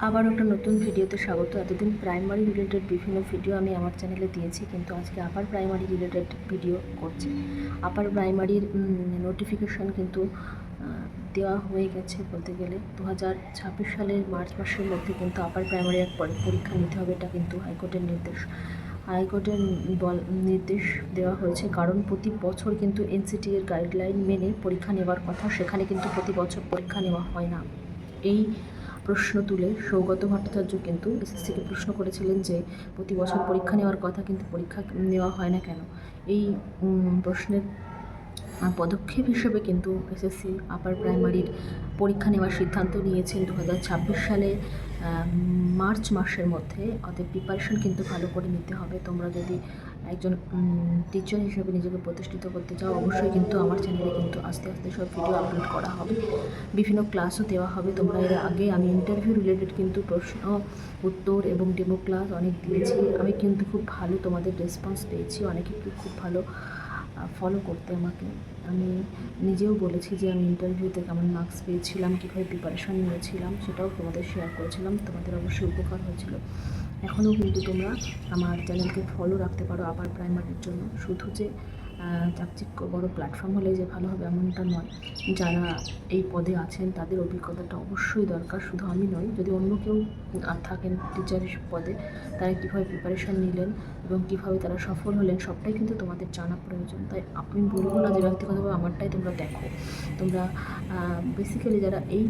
আবার একটা নতুন ভিডিওতে স্বাগত। এতদিন প্রাইমারি রিলেটেড বিভিন্ন ভিডিও আমি আমার চ্যানেলে দিয়েছি, কিন্তু আজকে আপার প্রাইমারি রিলেটেড ভিডিও করছি। আপার প্রাইমারির নোটিফিকেশান কিন্তু দেওয়া হয়ে গেছে বলতে গেলে। 2026 সালের মার্চ মাসের মধ্যে কিন্তু আপার প্রাইমারি এক পরীক্ষা নিতে হবে, এটা কিন্তু হাইকোর্টের নির্দেশ। হাইকোর্টের নির্দেশ দেওয়া হয়েছে, কারণ প্রতি বছর কিন্তু এনসিটি এর গাইডলাইন মেনে পরীক্ষা নেওয়ার কথা, সেখানে কিন্তু প্রতি বছর পরীক্ষা নেওয়া হয় না। এই প্রশ্ন তুলে সৌগত ভট্টাচার্য কিন্তু এসএসসিকে প্রশ্ন করেছিলেন যে প্রতি বছর পরীক্ষা নেওয়ার কথা, কিন্তু পরীক্ষা নেওয়া হয় না কেন। এই প্রশ্নের পদক্ষেপ হিসেবে কিন্তু এসএসসি আপার প্রাইমারির পরীক্ষা নেওয়ার সিদ্ধান্ত নিয়েছেন 2026 সালে মার্চ মাসের মধ্যে। অতএব প্রিপারেশন কিন্তু ভালো করে নিতে হবে। তোমরা যদি একজন টিচার হিসেবে নিজেকে প্রতিষ্ঠিত করতে চাও, অবশ্যই কিন্তু আমার চ্যানেলে কিন্তু আস্তে আস্তে সব ভিডিও আপলোড করা হবে, বিভিন্ন ক্লাসও দেওয়া হবে। তোমরা এর আগে আমি ইন্টারভিউ রিলেটেড কিন্তু প্রশ্ন উত্তর এবং ডেমো ক্লাস অনেক দিয়েছি। আমি কিন্তু খুব ভালো তোমাদের রেসপন্স পেয়েছি, অনেকে খুব ভালো ফলো করতে আমাকে। আমি নিজেও বলেছি যে আমি ইন্টারভিউতে কেমন মার্কস পেয়েছিলাম, কীভাবে প্রিপারেশান নিয়েছিলাম, সেটাও তোমাদের শেয়ার করেছিলাম। তোমাদের অবশ্যই উপকার হয়েছিল। এখনও কিন্তু তোমরা আমার চ্যানেলকে ফলো রাখতে পারো আপার প্রাইমারির জন্য। শুধু যে চাকচিক্য বড় প্ল্যাটফর্ম হলে যে ভালো হবে এমনটা নয়। যারা এই পদে আছেন তাদের অভিজ্ঞতাটা অবশ্যই দরকার, শুধু আমি নয়। যদি অন্য কেউ থাকেন টিচার পদে, তারা কীভাবে প্রিপারেশান নিলেন এবং কীভাবে তারা সফল হলেন, সবটাই কিন্তু তোমাদের জানা প্রয়োজন। তাই আমি বলবো না যে ব্যক্তিগতভাবে আমারটাই তোমরা দেখো। তোমরা বেসিক্যালি যারা এই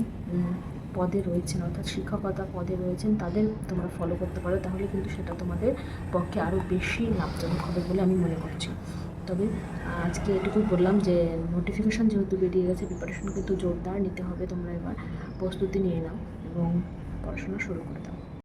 পদে রয়েছেন, অর্থাৎ শিক্ষকতা পদে রয়েছেন, তাদের তোমরা ফলো করতে পারো, তাহলে কিন্তু সেটা তোমাদের পক্ষে আরও বেশি লাভজনক হবে বলে আমি মনে করছি। তবে আজকে এটুকুই বললাম যে নোটিফিকেশান যেহেতু বেরিয়ে গেছে, প্রিপারেশন কিন্তু জোরদার নিতে হবে। তোমরা এবার প্রস্তুতি নিয়ে নাও এবং পড়াশোনা শুরু করে দাও।